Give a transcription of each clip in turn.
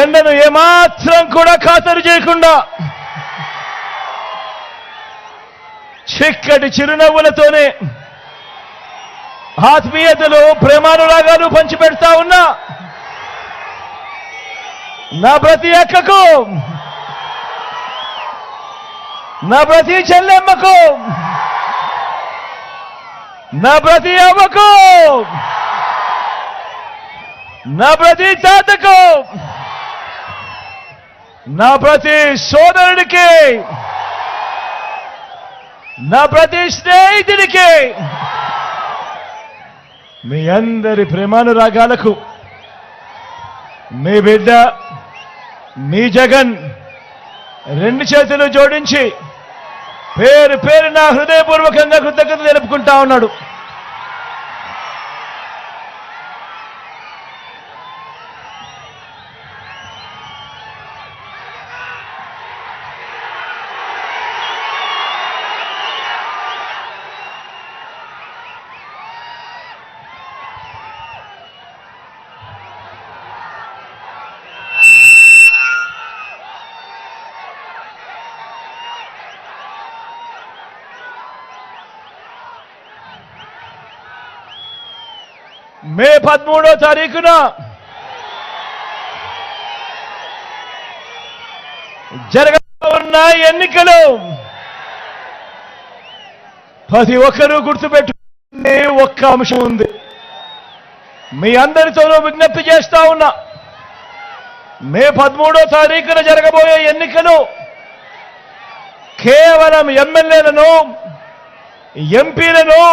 ఎండను ఏమాత్రం కూడా ఖాతరు చేయకుండా చిక్కటి చిరునవ్వులతోనే ఆత్మీయతలు ప్రేమానురాగాలు పంచిపెడతా ఉన్నా నా ప్రతి అక్కకు, నా ప్రతి చెల్లెమ్మకు, నా ప్రతి అవ్వకు, నా ప్రతి తాతకు, నా ప్రతి సోదరుడికి, నా ప్రతి స్నేహితుడికి, మీ అందరి ప్రేమానురాగాలకు మీ బిడ్డ మీ జగన్ రెండు చేతులు జోడించి పేరు పేరున హృదయపూర్వకంగా కృతజ్ఞతలు తెలుపుకుంటా ఉన్నాడు. మే 13వ తారీఖున జరగనున్న ఎన్నికలు ప్రతి ఒక్కరూ గుర్తుపెట్టుకునే ఒక్క అంశం ఉంది. మీ అందరితోనూ విజ్ఞప్తి చేస్తా ఉన్నా, మే 13వ తారీఖున జరగబోయే ఎన్నికలు కేవలం ఎమ్మెల్యేలను ఎంపీలను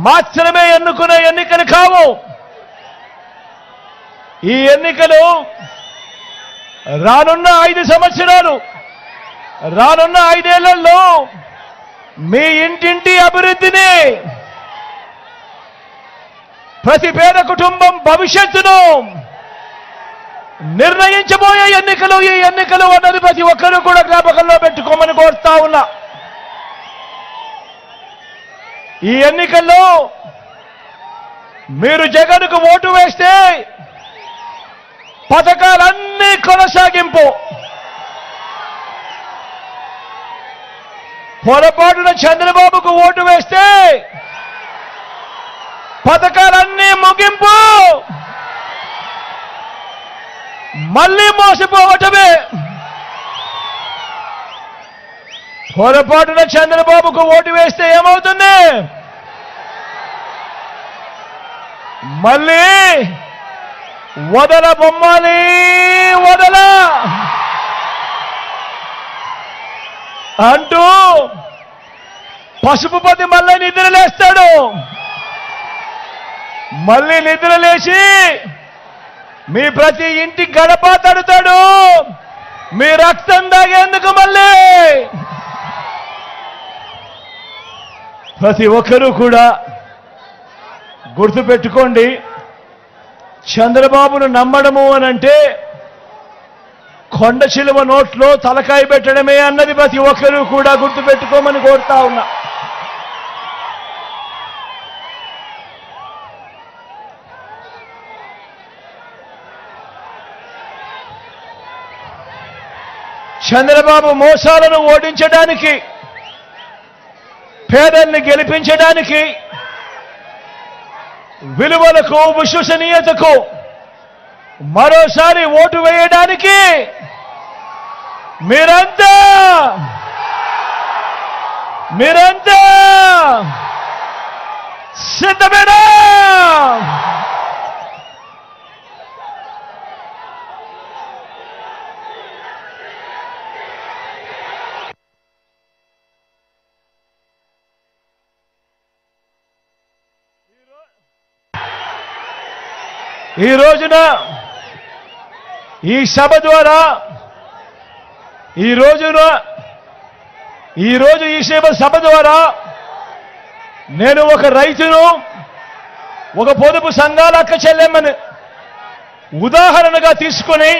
మాత్రమే ఎన్నుకునే ఎన్నికలు కావు. ఈ ఎన్నికలు రానున్న 5 సంవత్సరాలు, రానున్న 5 ఏళ్లలో మీ ఇంటింటి అభివృద్ధిని, ప్రతి పేద కుటుంబం భవిష్యత్తును నిర్ణయించబోయే ఎన్నికలు ఈ ఎన్నికలు అన్నది ప్రతి ఒక్కరూ కూడా జ్ఞాపకంలో పెట్టుకోమని కోరుతా ఉన్నా. ఈ ఎన్నికల్లో మీరు జగన్కు ఓటు వేస్తే పథకాలన్నీ కొనసాగింపు, పొరపాటున చంద్రబాబుకు ఓటు వేస్తే పథకాలన్నీ ముగింపు, మళ్ళీ మోసపోవటమే. పొరపాటున చంద్రబాబుకు ఓటు వేస్తే ఏమవుతుంది? మళ్ళీ వదల బొమ్మాలి వదల అంటూ పసుపుపతి మళ్ళీ నిద్రలేస్తాడు. మళ్ళీ నిద్రలేసి మీ ప్రతి ఇంటి గడప తడుతాడు. మీ రక్తం దాగేందుకు మళ్ళీ ప్రతి ఒక్కరూ కూడా గుర్తుపెట్టుకోండి, చంద్రబాబును నమ్మడము అనంటే కొండ చిలువ నోట్లో తలకాయ పెట్టడమే అన్నది ప్రతి ఒక్కరూ కూడా గుర్తుపెట్టుకోమని కోరుతా ఉన్నా. చంద్రబాబు మోసాలను ఓడించడానికి, పేదల్ని గెలిపించడానికి, విలువలకు విశ్వసనీయతకు మరోసారి ఓటు వేయడానికి మీరంతా సిద్ధమేనా? ఈ రోజున ఈ సభ ద్వారా ఈ సభ ద్వారా నేను ఒక రైతును, ఒక పొదుపు సంఘాల అక్క చెల్లెమ్మని ఉదాహరణగా తీసుకొని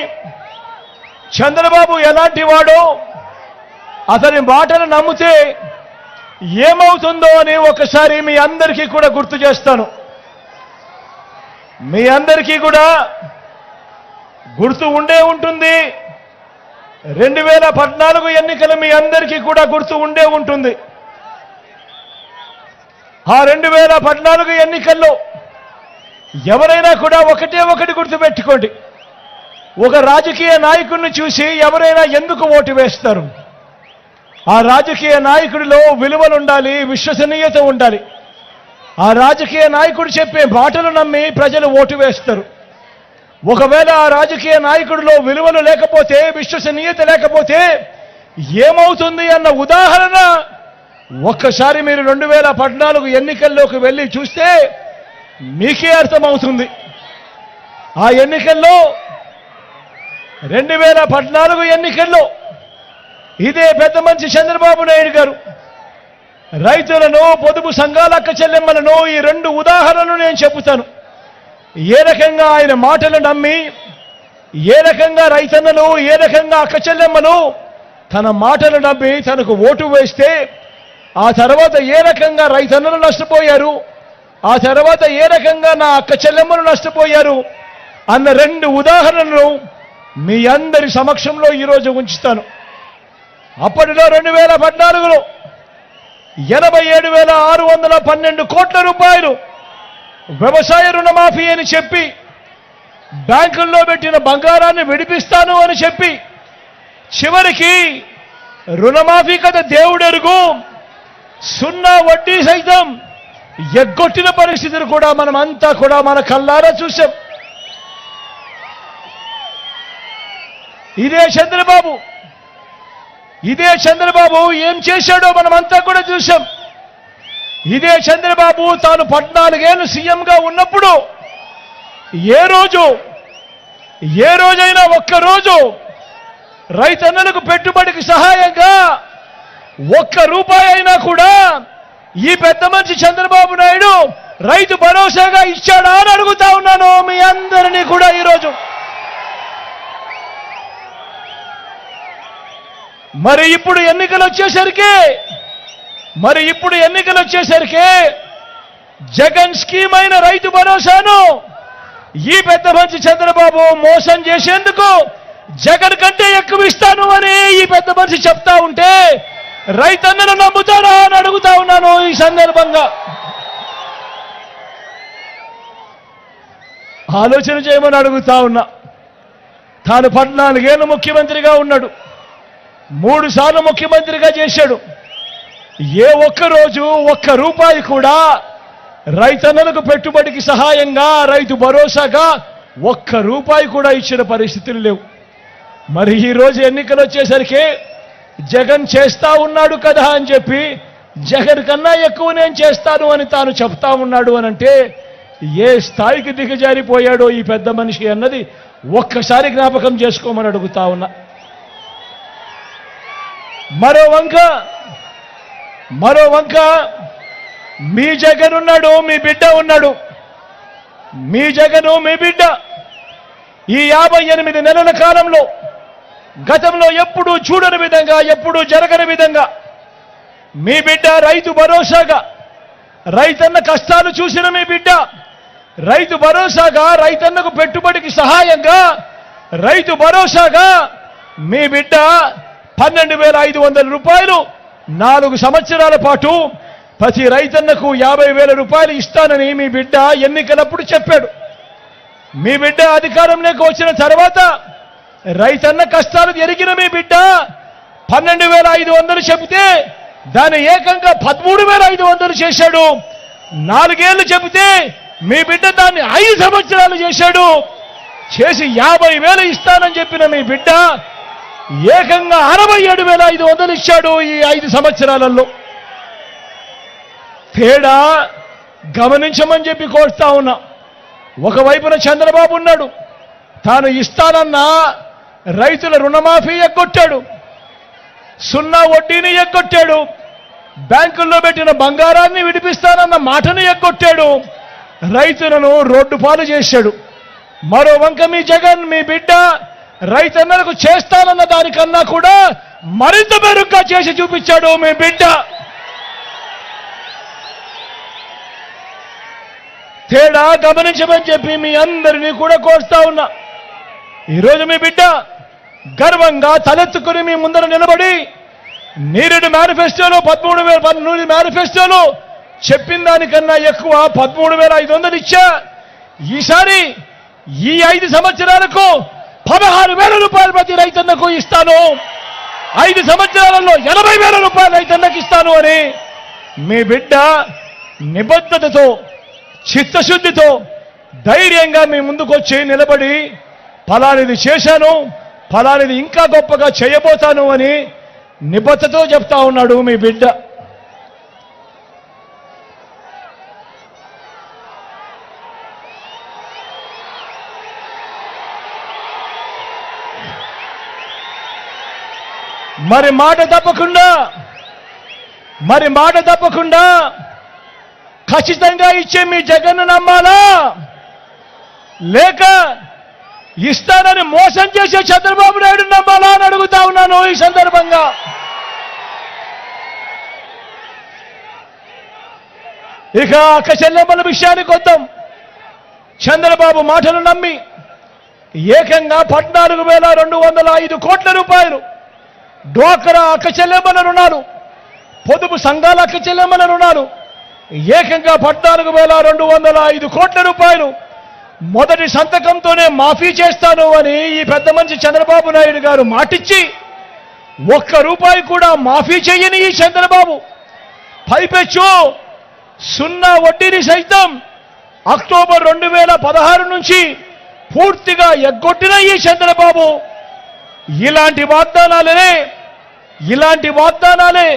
చంద్రబాబు ఎలాంటి వాడో, అతని మాటలు నమ్మితే ఏమవుతుందో అని ఒకసారి మీ అందరికీ కూడా గుర్తు చేస్తాను. మీ అందరికీ కూడా గుర్తు ఉండే ఉంటుంది. 2014 ఎన్నికలు మీ అందరికీ కూడా గుర్తు ఉండే ఉంటుంది. ఆ 2014 ఎన్నికల్లో ఎవరైనా కూడా ఒకటి గుర్తుపెట్టుకోండి. ఒక రాజకీయ నాయకుడిని చూసి ఎవరైనా ఎందుకు ఓటు వేస్తారు? ఆ రాజకీయ నాయకుడిలో విలువలు ఉండాలి, విశ్వసనీయత ఉండాలి. ఆ రాజకీయ నాయకుడు చెప్పే మాటలు నమ్మి ప్రజలు ఓటు వేస్తారు. ఒకవేళ ఆ రాజకీయ నాయకుడిలో విలువలు లేకపోతే, విశ్వసనీయత లేకపోతే ఏమవుతుంది అన్న ఉదాహరణ ఒక్కసారి మీరు 2014 ఎన్నికల్లోకి వెళ్ళి చూస్తే మీకే అర్థమవుతుంది. ఆ ఎన్నికల్లో 2014 ఎన్నికల్లో ఇదే పెద్ద మనిషి చంద్రబాబు నాయుడు గారు రైతులను, పొదుపు సంఘాల అక్క చెల్లెమ్మలను ఈ 2 ఉదాహరణలు నేను చెబుతాను. ఏ రకంగా ఆయన మాటలు నమ్మి, ఏ రకంగా రైతన్నలు, ఏ రకంగా అక్క చెల్లెమ్మలు తన మాటలు నమ్మి తనకు ఓటు వేస్తే ఆ తర్వాత ఏ రకంగా రైతన్నలు నష్టపోయారు, ఆ తర్వాత ఏ రకంగా నా అక్క చెల్లెమ్మలు నష్టపోయారు అన్న 2 ఉదాహరణలు మీ అందరి సమక్షంలో ఈరోజు ఉంచుతాను. అప్పటిలో 2014లో 87,612 కోట్ల రూపాయలు వ్యవసాయ రుణమాఫీ అని చెప్పి, బ్యాంకుల్లో పెట్టిన బంగారాన్ని విడిపిస్తాను అని చెప్పి, చివరికి రుణమాఫీ కథ దేవుడెరుగు, సున్నా వడ్డీ సైతం ఎగ్గొట్టిన పరిస్థితులు కూడా మనమంతా కూడా మన కళ్ళారా చూశాం. ఇదే చంద్రబాబు ఏం చేశాడో మనమంతా కూడా చూశాం. ఇదే చంద్రబాబు తాను 14 ఏళ్ళు సీఎంగా ఉన్నప్పుడు ఏ రోజైనా ఒక్కరోజు రైతన్నలకు పెట్టుబడికి సహాయంగా ₹1 అయినా కూడా ఈ పెద్ద మనిషి చంద్రబాబు నాయుడు రైతు భరోసాగా ఇచ్చాడా అని అడుగుతా ఉన్నాను మీ అందరినీ కూడా ఈరోజు. మరి ఇప్పుడు ఎన్నికలు వచ్చేసరికి జగన్ స్కీమ్ అయిన రైతు భరోసాను ఈ పెద్ద మనిషి చంద్రబాబు మోసం చేసేందుకు జగన్ కంటే ఎక్కువ ఇస్తాను అని ఈ పెద్ద మనిషి చెప్తా ఉంటే రైతన్నలు నమ్ముతారా అని అడుగుతా ఉన్నాను ఈ సందర్భంగా. ఆలోచన చేయమని అడుగుతా ఉన్నా. తాను 14 ఏళ్ళు ముఖ్యమంత్రిగా ఉన్నాడు, 3 సార్లు ముఖ్యమంత్రిగా చేశాడు. ఏ ఒక్కరోజు ₹1 కూడా రైతన్నలకు పెట్టుబడికి సహాయంగా, రైతు భరోసాగా ₹1 కూడా ఇచ్చిన పరిస్థితులు లేవు. మరి ఈరోజు ఎన్నికలు వచ్చేసరికి జగన్ చేస్తా ఉన్నాడు కదా అని చెప్పి, జగన్ కన్నా ఎక్కువ నేను చేస్తాను అని తాను చెప్తా ఉన్నాడు అనంటే ఏ స్థాయికి దిగజారిపోయాడో ఈ పెద్ద మనిషి అన్నది ఒక్కసారి జ్ఞాపకం చేసుకోమని అడుగుతా ఉన్నా. మరో వంక మీ జగన్ ఉన్నాడు, మీ బిడ్డ ఉన్నాడు. మీ జగను, మీ బిడ్డ ఈ 58 నెలల కాలంలో గతంలో ఎప్పుడూ చూడని విధంగా, ఎప్పుడూ జరగని విధంగా మీ బిడ్డ రైతు భరోసాగా, రైతన్న కష్టాలు చూసిన మీ బిడ్డ రైతు భరోసాగా, రైతన్నకు పెట్టుబడికి సహాయంగా రైతు భరోసాగా మీ బిడ్డ 12,500 రూపాయలు 4 సంవత్సరాల పాటు ప్రతి రైతన్నకు 50,000 రూపాయలు ఇస్తానని మీ బిడ్డ ఎన్నికలప్పుడు చెప్పాడు. మీ బిడ్డ అధికారంలోకి వచ్చిన తర్వాత రైతన్న కష్టాలు ఎరిగిన మీ బిడ్డ 12,500 చెబితే దాన్ని ఏకంగా 13,500 చేశాడు. 4 ఏళ్లు చెబితే మీ బిడ్డ దాన్ని 5 సంవత్సరాలు చేశాడు. చేసి 50,000 ఇస్తానని చెప్పిన మీ బిడ్డ ఏకంగా 67,500 ఇచ్చాడు ఈ 5 సంవత్సరాలలో. తేడా గమనించమని చెప్పి కోరుతా ఉన్నా. ఒకవైపున చంద్రబాబు ఉన్నాడు, తాను ఇస్తానన్న రైతుల రుణమాఫీ ఎగ్గొట్టాడు, సున్నా వడ్డీని ఎగ్గొట్టాడు, బ్యాంకుల్లో పెట్టిన బంగారాన్ని విడిపిస్తానన్న మాటను ఎగ్గొట్టాడు, రైతులను రోడ్డు పాలు చేశాడు. మరో వంక మీ జగన్, మీ బిడ్డ రైతన్నలకు చేస్తానన్న దానికన్నా కూడా మరింత మెరుగ్గా చేసి చూపించాడు మీ బిడ్డ. తేడా గమనించమని చెప్పి మీ అందరినీ కూడా కోరుతా ఉన్నా. ఈరోజు మీ బిడ్డ గర్వంగా తలెత్తుకుని మీ ముందర నిలబడి నీరుడు మేనిఫెస్టోలో 13,000 మేనిఫెస్టోలో చెప్పిన దానికన్నా ఎక్కువ 13,500 ఇచ్చా. ఈసారి ఈ 5 సంవత్సరాలకు 16,000 రూపాయలు ప్రతి రైతన్నకు ఇస్తాను, 5 సంవత్సరాలలో 80,000 రూపాయలు రైతన్నకు ఇస్తాను అని మీ బిడ్డ నిబద్ధతతో చిత్తశుద్ధితో ధైర్యంగా మీ ముందుకొచ్చి నిలబడి ఫలానిది చేశాను, ఫలానిది ఇంకా గొప్పగా చేయబోతాను అని నిబద్ధతతో చెప్తా ఉన్నాడు మీ బిడ్డ. మరి మాట తప్పకుండా ఖచ్చితంగా ఇచ్చే మీ జగన్ను నమ్మాలా, లేక ఇస్తానని మోసం చేసే చంద్రబాబు నాయుడు నమ్మాలా అని అడుగుతా ఉన్నాను ఈ సందర్భంగా. ఇక అక్క చెల్లెమ్మల విషయానికి వద్దాం. చంద్రబాబు మాటలు నమ్మి ఏకంగా 14,205 కోట్ల రూపాయలు డ్వాక్రా అక్క చెల్లెమ్మల రుణాలు, పొదుపు సంఘాల అక్క చెల్లెమ్మల రుణాలు ఏకంగా 14,205 కోట్ల రూపాయలు మొదటి సంతకంతోనే మాఫీ చేస్తాను అని ఈ పెద్ద మనిషి చంద్రబాబు నాయుడు గారు మాటిచ్చి ₹1 కూడా మాఫీ చేయని ఈ చంద్రబాబు పైపెచ్చు 0 వడ్డీని సైతం అక్టోబర్ 2016 నుంచి పూర్తిగా ఎగ్గొట్టిన ఈ చంద్రబాబు ఇలాంటి వాగ్దానాలే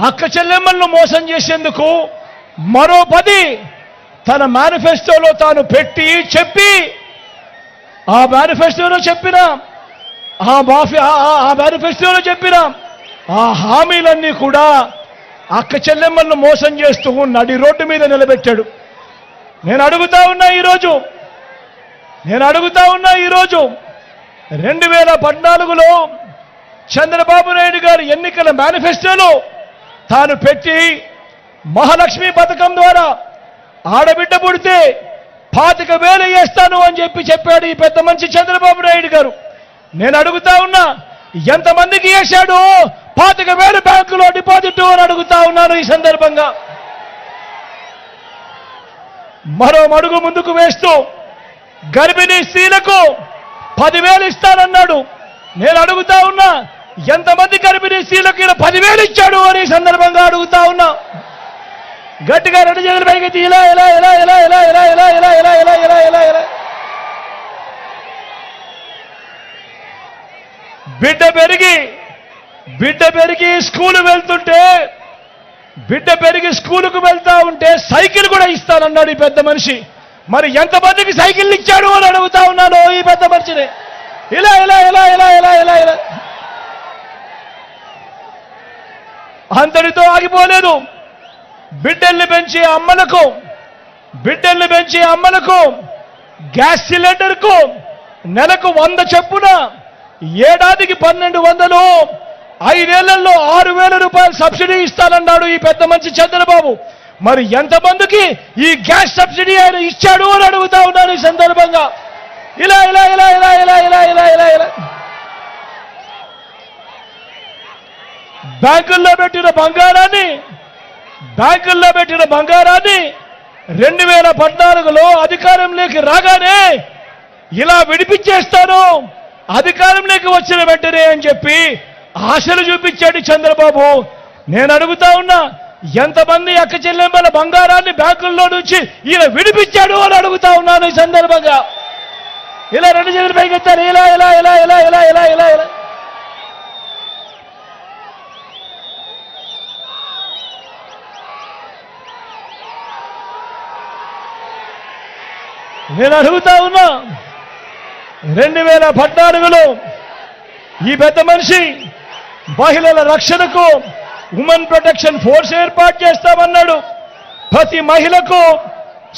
అక్క చెల్లెమ్మలను మోసం చేసేందుకు మరో 10 తన మేనిఫెస్టోలో తాను చెప్పి ఆ మేనిఫెస్టోలో చెప్పిన ఆ హామీలన్నీ కూడా అక్క చెల్లెమ్మలను మోసం చేస్తూ నడి రోడ్డు మీద నిలబెట్టాడు. నేను అడుగుతా ఉన్నా ఈరోజు 2014లో చంద్రబాబు నాయుడు గారు ఎన్నికల మేనిఫెస్టోలో తాను పెట్టి మహాలక్ష్మి పథకం ద్వారా ఆడబిడ్డ పుడితే 25,000 వేస్తాను అని చెప్పాడు ఈ పెద్ద మనిషి చంద్రబాబు నాయుడు గారు. నేను అడుగుతా ఉన్నా, ఎంతమందికి వేశాడు 25,000 బ్యాంకులో డిపాజిట్ అని అడుగుతా ఉన్నాను ఈ సందర్భంగా. మరో మడుగు ముందుకు వేస్తూ గర్భిణీ స్త్రీలకు 10,000 ఇస్తానన్నాడు. నేను అడుగుతా ఉన్నా, ఎంతమంది గర్భిణీ స్త్రీలకు 10,000 ఇచ్చాడు అని సందర్భంగా అడుగుతా ఉన్నా. గట్టిగా 2 చేతులు పైకి ఇలా బిడ్డ పెరిగి స్కూలుకు వెళ్తా ఉంటే సైకిల్ కూడా ఇస్తానన్నాడు ఈ పెద్ద మనిషి. మరి ఎంతమందికి సైకిల్ ఇచ్చాడు అని అడుగుతా ఉన్నాను ఈ పెద్ద మనిషిని. ఇలా అంతటితో ఆగిపోలేదు. బిడ్డల్ని పెంచే అమ్మలకు గ్యాస్ సిలిండర్కు నెలకు 100 చొప్పున ఏడాదికి 1,200, 5 ఏళ్లలో 6,000 రూపాయలు సబ్సిడీ ఇస్తానన్నాడు ఈ పెద్ద మనిషి చంద్రబాబు. మరి ఎంతమందికి ఈ గ్యాస్ సబ్సిడీ ఆయన ఇచ్చాడు అని అడుగుతా ఉన్నాను ఈ సందర్భంగా. ఇలా బ్యాంకుల్లో పెట్టిన బంగారాన్ని 2014లో అధికారంలోకి రాగానే ఇలా విడిపించేస్తాను అధికారంలోకి వచ్చిన వెంటనే అని చెప్పి ఆశలు చూపించాడు చంద్రబాబు. నేను అడుగుతా ఉన్నా, ఎంతమంది అక్క చెల్లెమ్మల బంగారాన్ని బ్యాంకుల్లో నుంచి ఇలా విడిపించాడు అని అడుగుతా ఉన్నాను ఈ సందర్భంగా. ఇలా 2 చేతులు పైకెత్తారు. ఇలా నేను అడుగుతా ఉన్నా, 2014లో ఈ పెద్ద మనిషి మహిళల రక్షణకు ఉమెన్ ప్రొటెక్షన్ ఫోర్స్ ఏర్పాటు చేస్తామన్నాడు. ప్రతి మహిళకు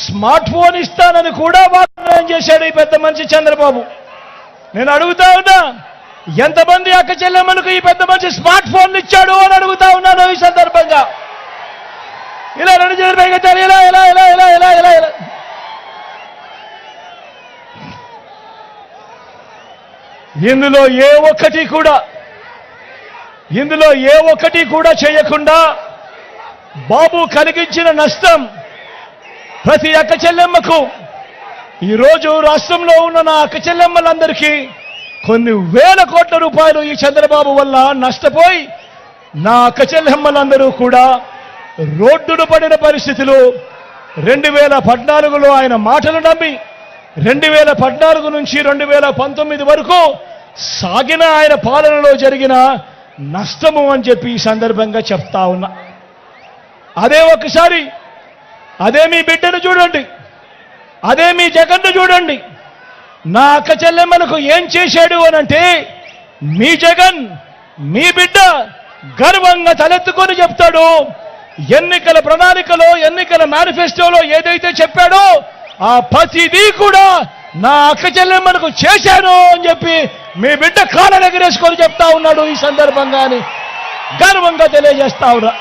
స్మార్ట్ ఫోన్ ఇస్తానని కూడా వాగ్దానం చేశాడు ఈ పెద్ద మనిషి చంద్రబాబు. నేను అడుగుతా ఉన్నా, ఎంతమంది అక్క చెల్లెమ్మలకు ఈ పెద్ద మనిషి స్మార్ట్ ఫోన్లు ఇచ్చాడు అని అడుగుతా ఉన్నాను ఈ సందర్భంగా. ఇలా 2 చేతులు పైకెత్తారు. ఇలా ఇందులో ఏ ఒక్కటి కూడా చేయకుండా బాబు కలిగించిన నష్టం ప్రతి అక్క చెల్లెమ్మకు ఈరోజు రాష్ట్రంలో ఉన్న నా అక్క చెల్లెమ్మలందరికీ కొన్ని వేల కోట్ల రూపాయలు ఈ చంద్రబాబు వల్ల నష్టపోయి నా అక్క చెల్లెమ్మలందరూ కూడా రోడ్డును పడిన పరిస్థితులు 2014లో ఆయన మాటలు నమ్మి 2014 నుంచి 2019 వరకు సాగిన ఆయన పాలనలో జరిగిన నష్టము అని చెప్పి ఈ సందర్భంగా చెప్తా ఉన్నా. అదే మీ బిడ్డను చూడండి, అదే మీ జగన్ను చూడండి. నా అక్క చెల్లెమ్మలకు ఏం చేశాడు అనంటే మీ జగన్, మీ బిడ్డ గర్వంగా తలెత్తుకొని చెప్తాడు. ఎన్నికల ప్రణాళికలో, ఎన్నికల మేనిఫెస్టోలో ఏదైతే చెప్పాడో ఆ ప్రతిదీ కూడా నా అక్క చెల్లెమ్మలకు చేశాను అని చెప్పి మీ బిడ్డ కాళ్ళ ఎగరేసుకొని చెప్తా ఉన్నాడు ఈ సందర్భంగా అని గర్వంగా తెలియజేస్తా ఉన్నా.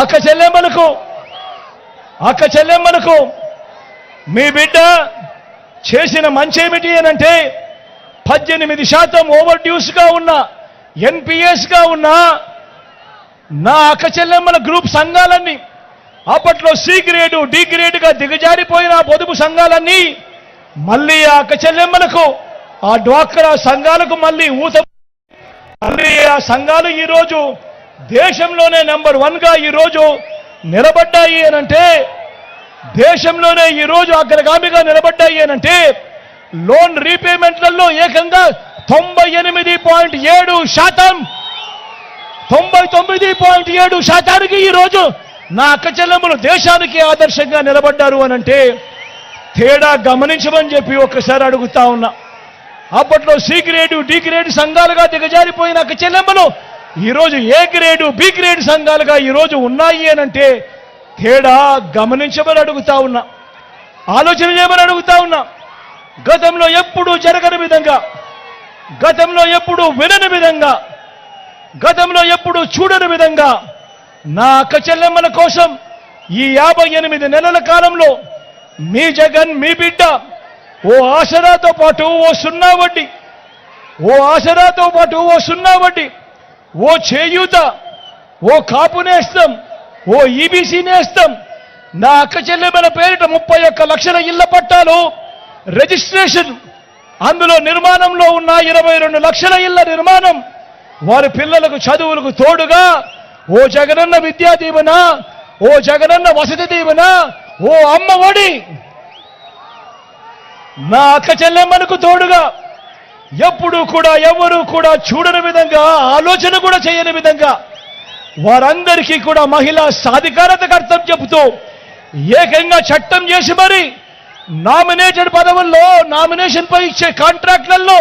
అక్క చెల్లెమ్మలకు మీ బిడ్డ చేసిన మంచేమిటి అనంటే 18% ఓవర్ డ్యూస్గా ఉన్న ఎన్పిఎస్గా ఉన్న నా అక్క చెల్లెమ్మల గ్రూప్ సంఘాలన్నీ, అప్పట్లో సి గ్రేడు డి గ్రేడ్గా దిగజారిపోయిన పొదుపు సంఘాలన్నీ మళ్ళీ ఆ అక్క చెల్లెమ్మలకు, ఆ డ్వాక్రా సంఘాలకు మళ్ళీ ఆ సంఘాలు ఈరోజు దేశంలోనే నెంబర్ 1గా ఈరోజు నిలబడ్డాయి అనంటే, దేశంలోనే ఈరోజు అగ్రగామిగా నిలబడ్డాయి అనంటే లోన్ రీపేమెంట్లలో ఏకంగా 98.7%, 99.7% ఈరోజు నా అక్క చెల్లెమ్మలు దేశానికి ఆదర్శంగా నిలబడ్డారు అనంటే తేడా గమనించమని చెప్పి ఒక్కసారి అడుగుతా ఉన్నా. అప్పట్లో సి గ్రేడు డి గ్రేడ్ సంఘాలుగా దిగజారిపోయిన అక్క చెల్లెమ్మలు ఈరోజు ఏ గ్రేడు బి గ్రేడ్ సంఘాలుగా ఈరోజు ఉన్నాయి అనంటే తేడా గమనించమని అడుగుతా ఉన్నా, ఆలోచన చేయమని అడుగుతా ఉన్నా. గతంలో ఎప్పుడూ జరగని విధంగా, గతంలో ఎప్పుడూ వినని విధంగా, గతంలో ఎప్పుడూ చూడని విధంగా నా అక్క చెల్లెమ్మల కోసం ఈ 58 నెలల కాలంలో మీ జగన్, మీ బిడ్డ ఓ ఆసరాతో పాటు ఓ సున్నా వడ్డీ, ఓ చేయూత, ఓ కాపు నేస్తం, ఓ ఈబీసీ నేస్తం, నా అక్క చెల్లెమ్మల పేరిట 31 లక్షల ఇళ్ల పట్టాలు రిజిస్ట్రేషన్, అందులో నిర్మాణంలో ఉన్న 22 లక్షల ఇళ్ల నిర్మాణం, వారి పిల్లలకు చదువులకు తోడుగా ఓ జగనన్న విద్యా దీవెన, ఓ జగనన్న వసతి దీవెన, ఓ అమ్మ ఒడి నా అక్క చెల్లెమ్మలకు తోడుగా ఎప్పుడూ కూడా ఎవరూ కూడా చూడని విధంగా, ఆలోచన కూడా చేయని విధంగా వారందరికీ కూడా మహిళా సాధికారతకు అర్థం చెబుతూ ఏకంగా చట్టం చేసి మరి నామినేటెడ్ పదవుల్లో, నామినేషన్ పై ఇచ్చే కాంట్రాక్ట్లలో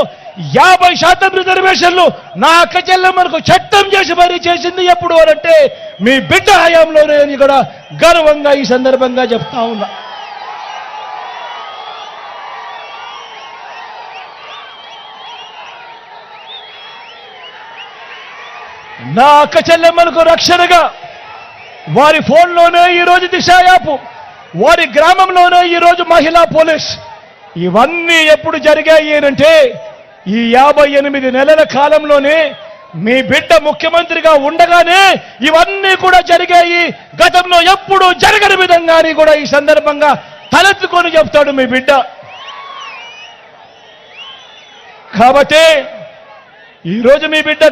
50% రిజర్వేషన్లు నా అక్క చెల్లెమ్మలకు చట్టం చేసి మరీ చేసింది ఎప్పుడు అనంటే మీ బిడ్డ హయాంలోనే అని కూడా గర్వంగా ఈ సందర్భంగా చెప్తా ఉన్నా. నా అక్క చెల్లెమ్మలకు రక్షణగా వారి ఫోన్లోనే ఈరోజు దిశ యాప్, వారి గ్రామంలోనే ఈరోజు మహిళా పోలీస్, ఇవన్నీ ఎప్పుడు జరిగాయి అంటే ఈ 58 నెలల కాలంలోనే మీ బిడ్డ ముఖ్యమంత్రిగా ఉండగానే ఇవన్నీ కూడా జరిగాయి. గతంలో ఎప్పుడు జరగని విధంగా అని కూడా ఈ సందర్భంగా తలెత్తుకొని చెప్తాడు మీ బిడ్డ. కాబట్టి ఈరోజు మీ బిడ్డ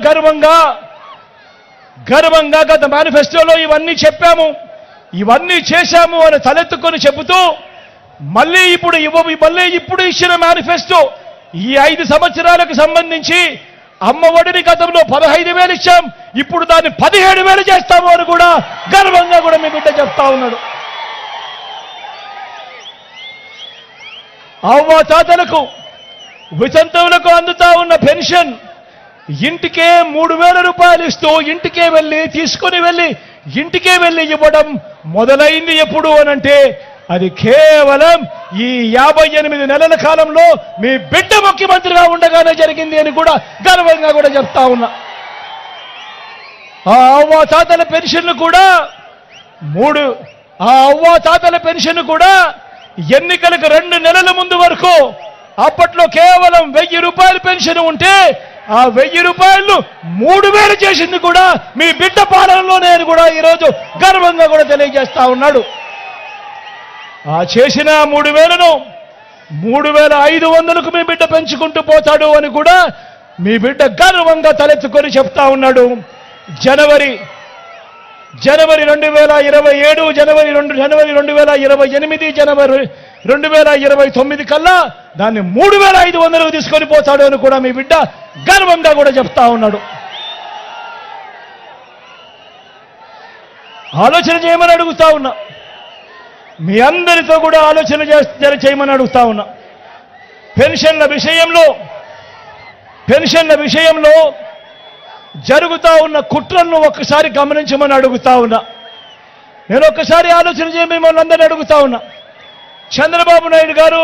గర్వంగా గత మేనిఫెస్టోలో ఇవన్నీ చెప్పాము, ఇవన్నీ చేశాము అని తలెత్తుకొని చెబుతూ మళ్ళీ ఇప్పుడు ఇచ్చిన మేనిఫెస్టో ఈ 5 సంవత్సరాలకు సంబంధించి అమ్మ ఒడిని గతంలో 15,000 ఇచ్చాం, ఇప్పుడు దాన్ని 17,000 చేస్తాము అని కూడా గర్వంగా కూడా మీ బిడ్డ చెప్తా ఉన్నాడు. అవ్వ తాతలకు, వితంతువులకు అందుతా ఉన్న పెన్షన్ ఇంటికే 3,000 రూపాయలు ఇస్తూ ఇంటికే వెళ్ళి ఇవ్వడం మొదలైంది ఎప్పుడు అనంటే అది కేవలం ఈ 58 నెలల కాలంలో మీ బిడ్డ ముఖ్యమంత్రిగా ఉండగానే జరిగింది అని కూడా గర్వంగా కూడా చెప్తా ఉన్నా. ఆ అవ్వ తాతల పెన్షన్ కూడా ఎన్నికలకు 2 నెలల ముందు వరకు అప్పట్లో కేవలం 1000 రూపాయల పెన్షన్ ఉంటే ఆ 1000 రూపాయలు 3000 చేసింది కూడా మీ బిడ్డ పాలనలోనే అని కూడా ఈరోజు గర్వంగా కూడా తెలియజేస్తా ఉన్నాడు. ఆ చేసిన 3000ను 3500కు మీ బిడ్డ పెంచుకుంటూ పోతాడు అని కూడా మీ బిడ్డ గర్వంగా తలెత్తుకొని చెప్తా ఉన్నాడు. జనవరి 2027, జనవరి 2028, జనవరి 2029 కల్లా దాన్ని 3500కు తీసుకొని పోతాడు అని కూడా మీ బిడ్డ గర్వంగా కూడా చెప్తా ఉన్నాడు. ఆలోచన చేయమని అడుగుతా ఉన్నా, మీ అందరితో కూడా ఆలోచన చేయమని అడుగుతా ఉన్నా. పెన్షన్ల విషయంలో జరుగుతా ఉన్న కుట్రలను ఒక్కసారి గమనించమని అడుగుతా ఉన్నా. నేను ఒక్కసారి ఆలోచన చేయమని మిమ్మల్ని అందరినీ అడుగుతా ఉన్నా. చంద్రబాబు నాయుడు గారు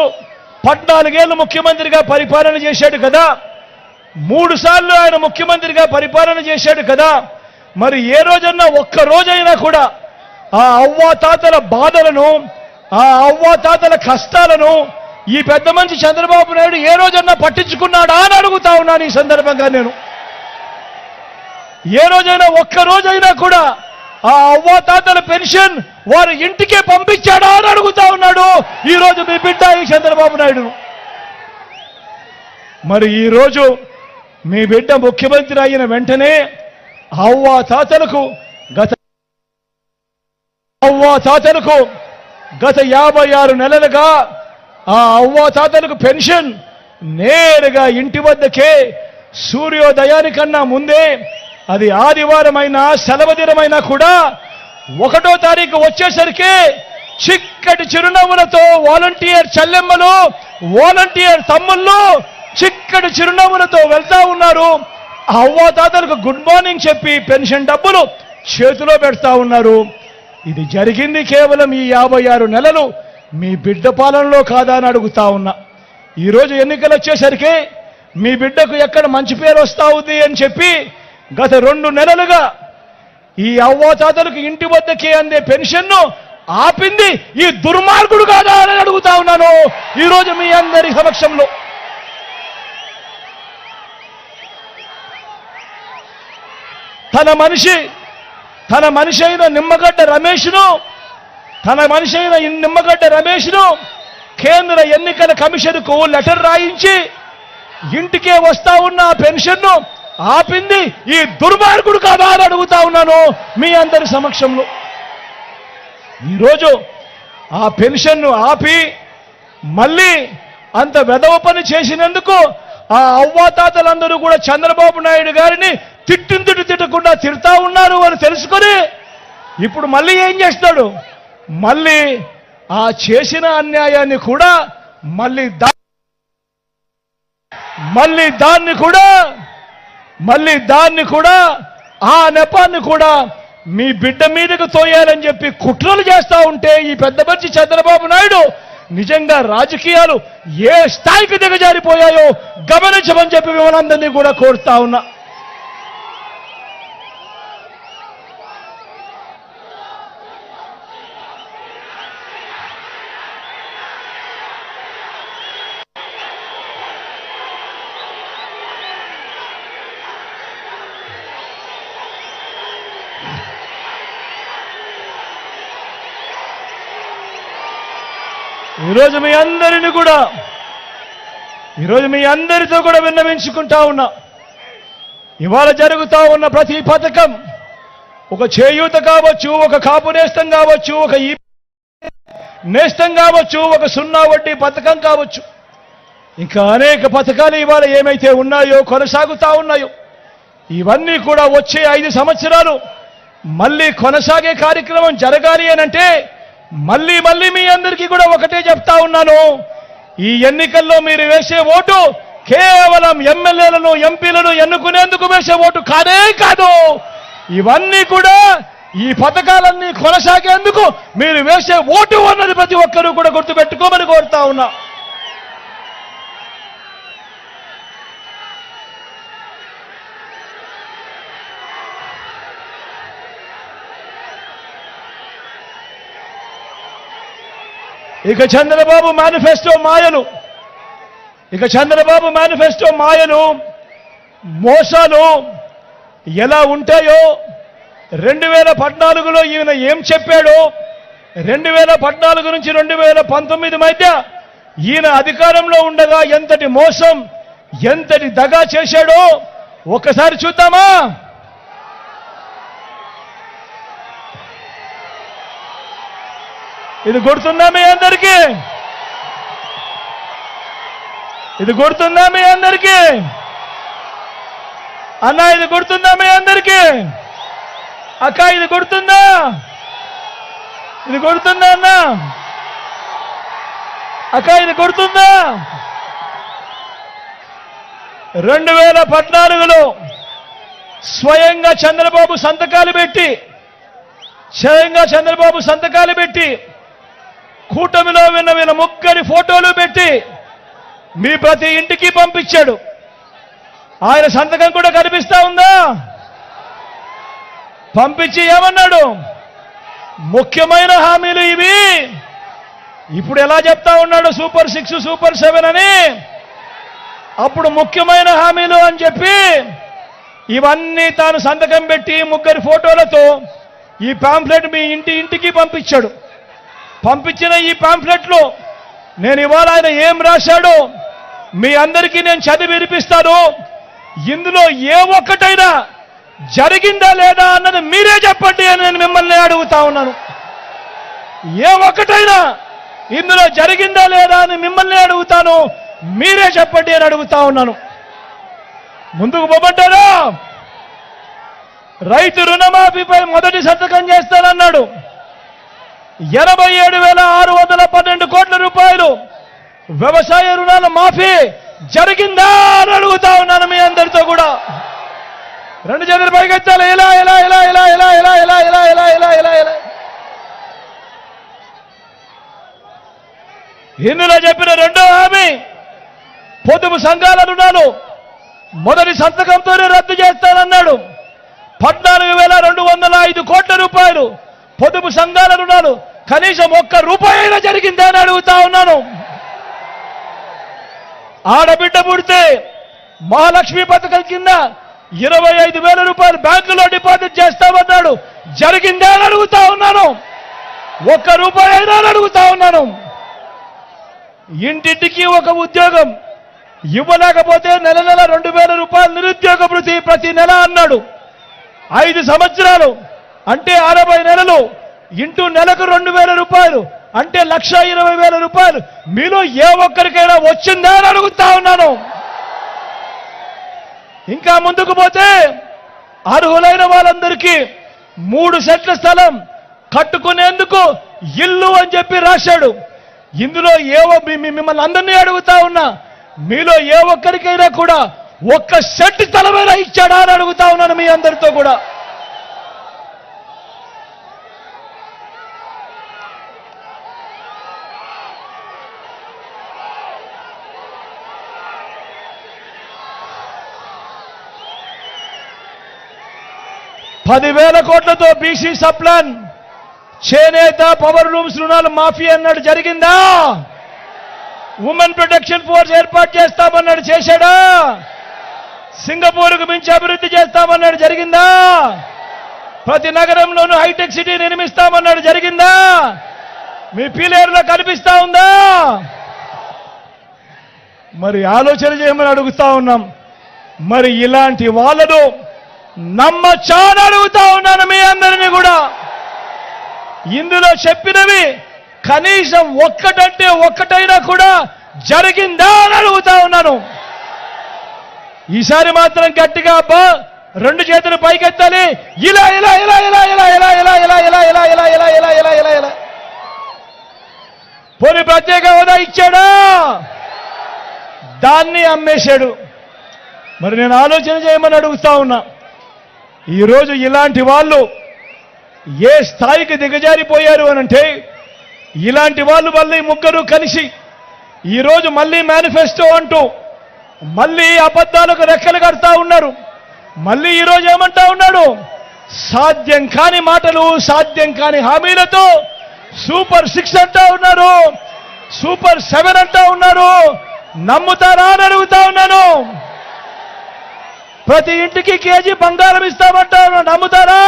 14 ఏళ్ళు ముఖ్యమంత్రిగా పరిపాలన చేశాడు కదా, 3 సార్లు ఆయన ముఖ్యమంత్రిగా పరిపాలన చేశాడు కదా. మరి ఏ రోజన్నా ఒక్క రోజైనా కూడా ఆ అవ్వాతాతల బాధలను, ఆ అవ్వాతాతల కష్టాలను ఈ పెద్ద మనిషి చంద్రబాబు నాయుడు ఏ రోజన్నా పట్టించుకున్నాడా అని అడుగుతా ఉన్నాను. ఈ సందర్భంగా నేను ఏ రోజైనా ఒక్క రోజైనా కూడా ఆ అవ్వాతాతల పెన్షన్ వారి ఇంటికే పంపించాడా అని అడుగుతా ఉన్నాడు ఈరోజు మీ బిడ్డ ఈ చంద్రబాబు నాయుడు. మరి ఈరోజు మీ బిడ్డ ముఖ్యమంత్రి అయిన వెంటనే అవ్వాతాతలకు గత 56 నెలలుగా ఆ అవ్వాతాతలకు పెన్షన్ నేరుగా ఇంటి వద్దకే సూర్యోదయానికన్నా ముందే, అది ఆదివారమైనా సెలవు దినమైనా కూడా 1వ తారీఖు వచ్చేసరికి చిక్కటి చిరునవ్వులతో వాలంటీర్ చెల్లెమ్మలు, వాలంటీర్ తమ్ముళ్ళు చిక్కటి చిరునవ్వులతో వెళ్తా ఉన్నారు. అవ్వాతాతలకు గుడ్ మార్నింగ్ చెప్పి పెన్షన్ డబ్బులు చేతిలో పెడతా ఉన్నారు. ఇది జరిగింది కేవలం ఈ 56 నెలలు మీ బిడ్డ పాలనలో కాదా అని అడుగుతా ఉన్నా. ఈరోజు ఎన్నికలు వచ్చేసరికి మీ బిడ్డకు ఎక్కడ మంచి పేరు వస్తా ఉంది అని చెప్పి గత 2 నెలలుగా ఈ అవ్వాతాతలకు ఇంటి వద్దకే అందే పెన్షన్ను ఆపింది ఈ దుర్మార్గుడు కాదా అని అడుగుతా ఉన్నాను ఈరోజు మీ అందరి సమక్షంలో. తన మనిషి అయిన నిమ్మగడ్డ రమేష్ను కేంద్ర ఎన్నికల కమిషన్కు లెటర్ రాయించి ఇంటికే వస్తా ఉన్న పెన్షన్ను ఆపింది ఈ దుర్మార్గుడు కాదా అని అడుగుతా ఉన్నాను మీ అందరి సమక్షంలో. ఈరోజు ఆ పెన్షన్ను ఆపి మళ్ళీ అంత వెధవ పని చేసినందుకు ఆ అవ్వాతాతలందరూ కూడా చంద్రబాబు నాయుడు గారిని తిట్టకుండా తిడతా ఉన్నారు అని తెలుసుకొని ఇప్పుడు మళ్ళీ ఏం చేస్తాడు? మళ్ళీ ఆ చేసిన అన్యాయాన్ని కూడా మళ్ళీ దాన్ని కూడా ఆ నెపాన్ని కూడా మీ బిడ్డ మీదకు తోయాలని చెప్పి కుట్రలు చేస్తా ఉంటే ఈ పెద్ద మనిషి చంద్రబాబు నాయుడు నిజంగా రాజకీయాలు ఏ స్థాయికి దిగజారిపోయాయో గమనించమని చెప్పి మిమ్మల్ని కూడా కోరుతా ఉన్నా. ఈరోజు మీ అందరితో కూడా విన్నవించుకుంటా ఉన్నా. ఇవాళ జరుగుతా ఉన్న ప్రతి పథకం, ఒక చేయూత కావచ్చు, ఒక కాపు నేస్తం కావచ్చు, ఒక ఈ నేస్తం కావచ్చు, ఒక 0 వడ్డీ పథకం కావచ్చు, ఇంకా అనేక పథకాలు ఇవాళ ఏమైతే ఉన్నాయో కొనసాగుతా ఉన్నాయో ఇవన్నీ కూడా వచ్చే 5 సంవత్సరాలు మళ్ళీ కొనసాగే కార్యక్రమం జరగాలి అనంటే మళ్ళీ మీ అందరికీ కూడా ఒకటే చెప్తా ఉన్నాను. ఈ ఎన్నికల్లో మీరు వేసే ఓటు కేవలం ఎమ్మెల్యేలను, ఎంపీలను ఎన్నుకునేందుకు వేసే ఓటు కాదే కాదు. ఇవన్నీ కూడా ఈ పథకాలన్నీ కొనసాగేందుకు మీరు వేసే ఓటు అన్నది ప్రతి ఒక్కరూ కూడా గుర్తుపెట్టుకోమని కోరుతా ఉన్నా. ఇక చంద్రబాబు మేనిఫెస్టో మాయలు మోసాలు ఎలా ఉంటాయో 2014లో ఈయన ఏం చెప్పాడో 2014 నుంచి 2019 మధ్య ఈయన అధికారంలో ఉండగా ఎంతటి మోసం ఎంతటి దగా చేశాడో ఒక్కసారి చూద్దామా. ఇది గుర్తుందా మీ అందరికీ? అన్నా ఇది గుర్తుందా మీ అందరికీ? అక్క ఇది గుర్తుందా అన్నా? అక్క ఇది గుర్తుందా? 2014లో స్వయంగా చంద్రబాబు సంతకాలు పెట్టి కూటమిలో విన్న ముగ్గురి ఫోటోలు పెట్టి మీ ప్రతి ఇంటికి పంపించాడు. ఆయన సంతకం కూడా కనిపిస్తా ఉందా? పంపించి ఏమన్నాడు? ముఖ్యమైన హామీలు ఇవి. ఇప్పుడు ఎలా చెప్తా ఉన్నాడు? సూపర్ 6 సూపర్ 7 అని. అప్పుడు ముఖ్యమైన హామీలు అని చెప్పి ఇవన్నీ తాను సంతకం పెట్టి ముగ్గురి ఫోటోలతో ఈ పాంఫ్లెట్ మీ ఇంటికి పంపించాడు. పంపించిన ఈ పాంఫ్లెట్లో నేను ఇవాళ ఆయన ఏం రాశాడో మీ అందరికీ నేను చదివి వినిపిస్తాను. ఇందులో ఏ ఒక్కటైనా జరిగిందా లేదా అన్నది మీరే చెప్పండి అని నేను మిమ్మల్ని అడుగుతా ఉన్నాను. ఏ ఒక్కటైనా ఇందులో జరిగిందా లేదా అని మిమ్మల్ని అడుగుతాను, మీరే చెప్పండి అని అడుగుతా ఉన్నాను. ముందుకు పోమంటారా? రైతు రుణమాఫీపై మొదటి సంతకం చేస్తానన్నాడు. 87,612 కోట్ల రూపాయలు వ్యవసాయ రుణాల మాఫీ జరిగిందా అని అడుగుతా ఉన్నాను మీ అందరితో కూడా. రెండు చేతులు పైకెత్తాలి. ఇలా ఇలా ఇలా ఇలా ఇలా ఇలా ఇలా ఇలా ఇలా ఇలా ఇలా ఇలా ఇందులో చెప్పిన రెండో హామీ పొదుపు సంఘాల రుణాలు మొదటి సంతకంతోనే రద్దు చేస్తానన్నాడు. 14,205 కోట్ల రూపాయలు పొదుపు సంఘాల రుణాలు కనీసం ₹1 అయినా జరిగిందా అని అడుగుతా ఉన్నాను. ఆడబిడ్డ పుడితే మహాలక్ష్మి పథకం కింద 25,000 రూపాయలు బ్యాంకులో డిపాజిట్ చేస్తామన్నాడు. జరిగిందా అని అడుగుతా ఉన్నాను. ₹1 అయినా అని అడుగుతా ఉన్నాను. ఇంటింటికి ఒక ఉద్యోగం ఇవ్వలేకపోతే నెల 2,000 రూపాయలు నిరుద్యోగ భృతి ప్రతి నెల అన్నాడు. 5 సంవత్సరాలు అంటే 60 నెలలు ఇంటూ నెలకు 2,000 రూపాయలు అంటే 1,20,000 రూపాయలు మీలో ఏ ఒక్కరికైనా వచ్చిందా అని అడుగుతా ఉన్నాను. ఇంకా ముందుకు పోతే అర్హులైన వాళ్ళందరికీ 3 సెంట్ల స్థలం కట్టుకునేందుకు ఇల్లు అని చెప్పి రాశాడు. ఇందులో మిమ్మల్ని అందరినీ అడుగుతా ఉన్నా, మీలో ఏ ఒక్కరికైనా కూడా 1 సెంట్ స్థలమైనా ఇచ్చాడా అని అడుగుతా ఉన్నాను మీ అందరితో కూడా. ₹10,000 కోట్లతో బీసీ సప్లాన్ చేనేత పవర్ లూమ్స్ రుణాలు మాఫీ అన్నాడు. జరిగిందా? ఉమెన్ ప్రొటెక్షన్ ఫోర్స్ ఏర్పాటు చేస్తామన్నాడు. చేశాడా? సింగపూర్కు మించి అభివృద్ధి చేస్తామన్నాడు. జరిగిందా? ప్రతి నగరంలోనూ హైటెక్ సిటీ నిర్మిస్తామన్నాడు. జరిగిందా? మీ పీలేరులో కనిపిస్తా ఉందా? మరి ఆలోచన చేయమని అడుగుతా ఉన్నాం. మరి ఇలాంటి వాళ్ళను నమ్మచ్చా అని అడుగుతా ఉన్నాను మీ అందరినీ కూడా. ఇందులో చెప్పినవి కనీసం ఒక్కటంటే ఒక్కటైనా కూడా జరిగిందా అని అడుగుతా ఉన్నాను. ఈసారి మాత్రం గట్టిగా అబ్బా 2 చేతులు పైకెత్తాలి. ఇలా ఇలా ఇలా ఇలా ఇలా ఇలా ఇలా ఇలా ఇలా ఇలా ఇలా ఇలా ఇలా ఇలా ఇలా ఇలా పోనీ ప్రత్యేక హోదా ఇచ్చాడా? దాన్ని అమ్మేశాడు. మరి నేను ఆలోచన చేయమని అడుగుతా ఉన్నా. ఈరోజు ఇలాంటి వాళ్ళు ఏ స్థాయికి దిగజారిపోయారు అనంటే, ఇలాంటి వాళ్ళు మళ్ళీ ముగ్గురు కలిసి ఈరోజు మళ్ళీ మేనిఫెస్టో అంటూ మళ్ళీ అబద్ధాలకు రెక్కలు కడతా ఉన్నారు. మళ్ళీ ఈరోజు ఏమంటా ఉన్నాడు? సాధ్యం కాని మాటలు, సాధ్యం కాని హామీలతో సూపర్ 6 అంటా ఉన్నారు. సూపర్ 7 అంటా ఉన్నారు. నమ్ముతారా అని అడుగుతా ఉన్నాను. ప్రతి ఇంటికి కేజీ బంగారం ఇస్తామంటారు, నమ్ముతారా?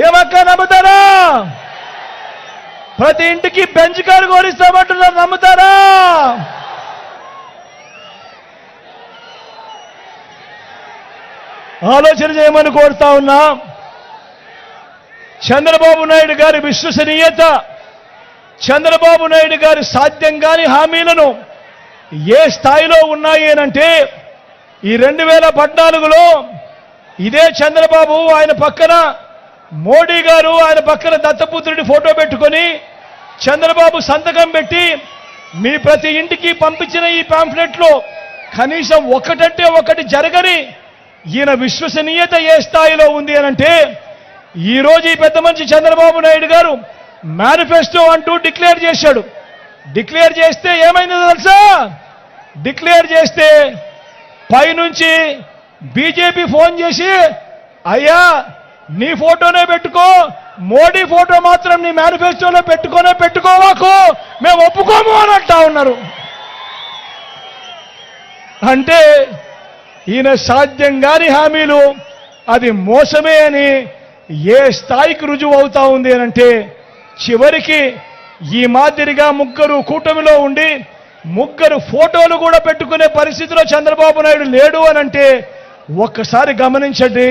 ఏమక్క నమ్ముతారా? ప్రతి ఇంటికి బెంచ్ కారు కోరిస్తామంటున్నారు, నమ్ముతారా? ఆలోచన చేయమని కోరుతా ఉన్నా. చంద్రబాబు నాయుడు గారి విశ్వసనీయత, చంద్రబాబు నాయుడు గారి సాధ్యం కాని హామీలను ఏ స్థాయిలో ఉన్నాయి అనంటే, ఈ 2014లో ఇదే చంద్రబాబు ఆయన పక్కన మోడీ గారు, ఆయన పక్కన దత్తపుత్రుడి ఫోటో పెట్టుకొని చంద్రబాబు సంతకం పెట్టి మీ ప్రతి ఇంటికి పంపించిన ఈ పాంఫ్లెట్లో కనీసం ఒకటంటే ఒకటి జరగని ఈయన విశ్వసనీయత ఏ స్థాయిలో ఉంది అనంటే, ఈరోజు ఈ పెద్ద మనిషి చంద్రబాబు నాయుడు గారు మేనిఫెస్టో అంటూ డిక్లేర్ చేశాడు. డిక్లేర్ చేస్తే ఏమైందో తెలుసా? డిక్లేర్ చేస్తే పైనుంచి బీజేపీ ఫోన్ చేసి, అయ్యా నీ ఫోటోనే పెట్టుకో, మోడీ ఫోటో మాత్రం నీ మేనిఫెస్టోలో పెట్టుకోవాకు, మేము ఒప్పుకోము అని అంటా ఉన్నారు. అంటే ఈయన సాధ్యం కాని హామీలు అది మోసమే అని ఏ స్థాయికి రుజువు అవుతా ఉంది అనంటే, చివరికి ఈ మాదిరిగా ముగ్గురు కూటమిలో ఉండి ముగ్గురు ఫోటోలు కూడా పెట్టుకునే పరిస్థితిలో చంద్రబాబు నాయుడు లేడు అనంటే ఒక్కసారి గమనించండి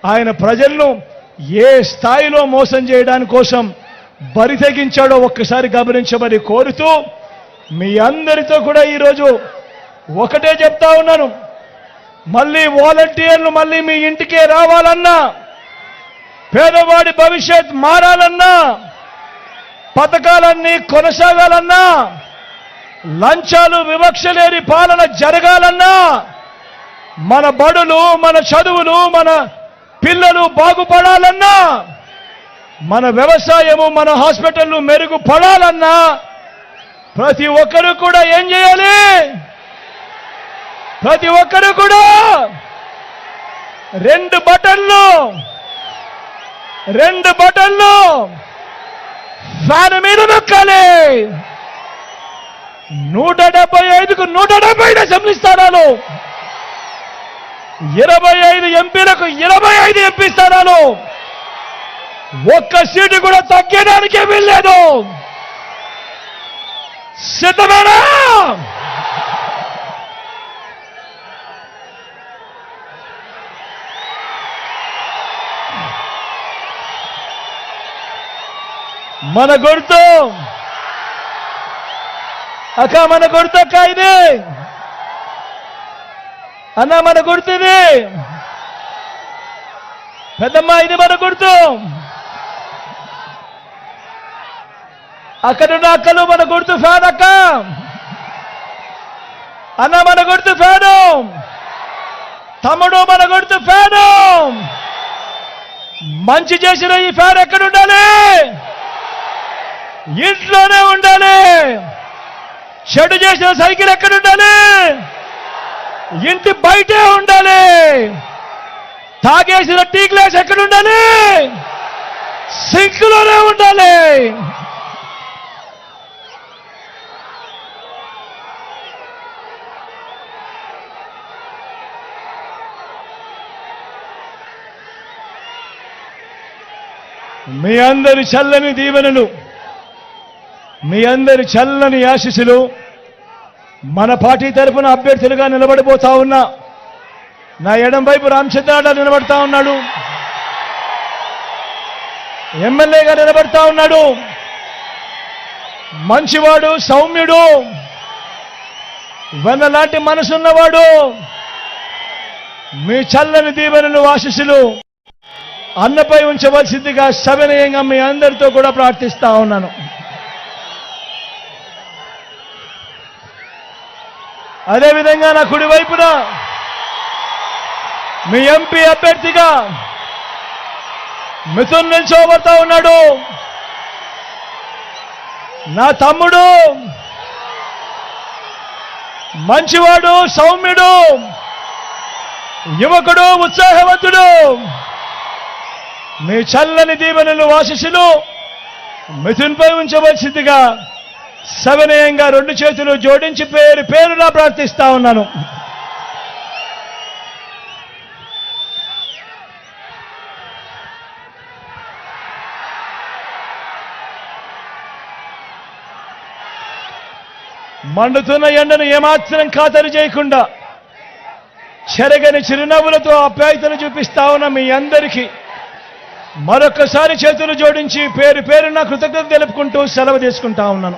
ఆయన ప్రజలను ఏ స్థాయిలో మోసం చేయడానికి కోసం బరి తెగించాడో ఒక్కసారి గమనించమని కోరుతూ, మీ అందరితో కూడా ఈరోజు ఒకటే చెప్తా ఉన్నాను. మళ్ళీ వాలంటీర్లు మళ్ళీ మీ ఇంటికే రావాలన్నా, పేదవాడి భవిష్యత్ మారాలన్నా, పథకాలన్నీ కొనసాగాలన్నా, లంచాలు వివక్ష లేని పాలన జరగాలన్నా, మన బడులు, మన చదువులు, మన పిల్లలు బాగుపడాలన్నా, మన వ్యవసాయము, మన హాస్పిటళ్లు మెరుగుపడాలన్నా ప్రతి ఒక్కరూ కూడా ఏం చేయాలి? ప్రతి ఒక్కరూ కూడా 2 బటన్లు ఫ్యాన్ మీద నొక్కాలి. 175కు 175 అసెంబ్లీ స్థానాలు, 25 ఎంపీలకు 25 ఎంపీ స్థానాలు, ఒక్క సీటు కూడా తగ్గడానికే వీల్లేదు. సిద్ధమేనా? మన గుర్తు అక్క, మన గుర్తు అక్క ఇది అన్న, మన గుర్తు ఇది పెద్దమ్మ, ఇది మన గుర్తు. అక్కడున్న అక్కలు మన గుర్తు ఫ్యాన్ అక్క, అన్న మన గుర్తు ఫ్యాను, తమ్ముడు మన గుర్తు ఫ్యాను. మంచి చేసిన ఈ ఫ్యాన్ ఎక్కడుండాలి? ఇంట్లోనే ఉండాలి. చెడు చేసిన సైకిల్ ఎక్కడుండాలి? ఇంటి బయటే ఉండాలి. తాగేసిన టీ గ్లాస్ ఎక్కడుండాలి? సింక్లోనే ఉండాలి. మీ అందరి చల్లని దీవెనలు, మీ అందరి చల్లని ఆశీస్సులు మన పార్టీ తరఫున అభ్యర్థులుగా నిలబడిపోతా ఉన్నా. నా ఎడం వైపు రామచంద్రాడ నిలబడతా ఉన్నాడు, ఎమ్మెల్యేగా నిలబడతా ఉన్నాడు. మంచివాడు, సౌమ్యుడు, వెన్నలాంటి మనసున్నవాడు. మీ చల్లని దీవెనలు, ఆశీస్సులు అన్నపై ఉంచవలసిందిగా సవినయంగా మీ అందరితో కూడా ప్రార్థిస్తా ఉన్నాను. అదేవిధంగా నా కుడి వైపున మీ ఎంపీ అభ్యర్థిగా మిథున్ నిల్చోబడతా ఉన్నాడు. నా తమ్ముడు, మంచివాడు, సౌమ్యుడు, యువకుడు, ఉత్సాహవంతుడు. మీ చల్లని దీవెనలు, ఆశీస్సులు మిథున్పై ఉంచవలసిందిగా సవినయంగా రెండు చేతులు జోడించి పేరు పేరున ప్రార్థిస్తా ఉన్నాను. మండుతున్న ఎండను ఏమాత్రం ఖాతరు చేయకుండా చెరగని చిరునవ్వులతో ఆప్యాయతలు చూపిస్తా ఉన్న మీ అందరికీ మరొకసారి చేతులు జోడించి పేరు పేరున కృతజ్ఞత తెలుపుకుంటూ సెలవు తీసుకుంటా ఉన్నాను.